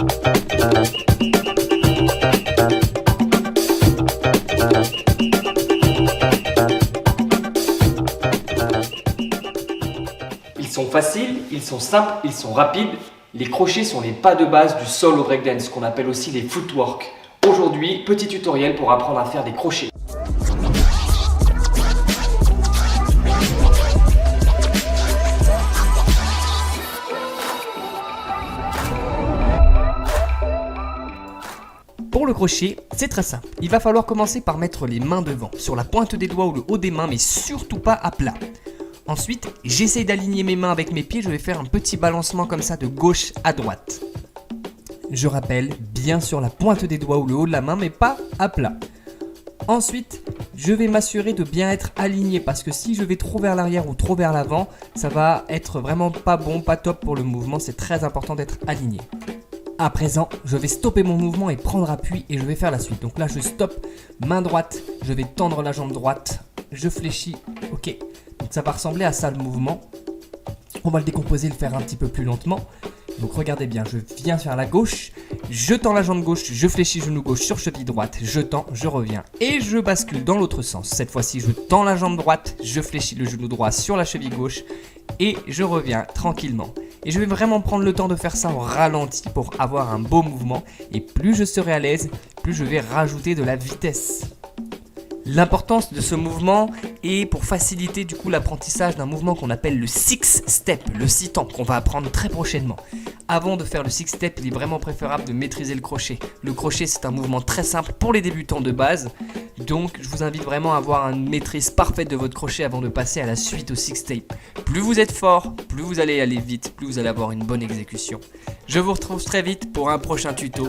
Ils sont faciles, ils sont simples, ils sont rapides. Les crochets sont les pas de base du sol au breakdance, qu'on appelle aussi les footwork. Aujourd'hui, petit tutoriel pour apprendre à faire des crochets. Pour le crochet, c'est très simple. Il va falloir commencer par mettre les mains devant, sur la pointe des doigts ou le haut des mains, mais surtout pas à plat. Ensuite, j'essaye d'aligner mes mains avec mes pieds, je vais faire un petit balancement comme ça de gauche à droite. Je rappelle, bien sur la pointe des doigts ou le haut de la main, mais pas à plat. Ensuite, je vais m'assurer de bien être aligné parce que si je vais trop vers l'arrière ou trop vers l'avant, ça va être vraiment pas bon, pas top pour le mouvement, c'est très important d'être aligné. À présent, je vais stopper mon mouvement et prendre appui et je vais faire la suite. Donc là, je stoppe, main droite, je vais tendre la jambe droite, je fléchis, ok. Donc ça va ressembler à ça le mouvement. On va le décomposer, le faire un petit peu plus lentement. Donc regardez bien, je viens faire la gauche, je tends la jambe gauche, je fléchis genou gauche sur cheville droite, je tends, je reviens et je bascule dans l'autre sens. Cette fois-ci, je tends la jambe droite, je fléchis le genou droit sur la cheville gauche et je reviens tranquillement. Et je vais vraiment prendre le temps de faire ça au ralenti pour avoir un beau mouvement. Et plus je serai à l'aise, plus je vais rajouter de la vitesse. L'importance de ce mouvement est pour faciliter du coup l'apprentissage d'un mouvement qu'on appelle le six step, le 6 temps qu'on va apprendre très prochainement. Avant de faire le six step, il est vraiment préférable de maîtriser le crochet. Le crochet, c'est un mouvement très simple pour les débutants de base. Donc je vous invite vraiment à avoir une maîtrise parfaite de votre crochet avant de passer à la suite au six step. Plus vous êtes fort, plus vous allez aller vite, plus vous allez avoir une bonne exécution. Je vous retrouve très vite pour un prochain tuto.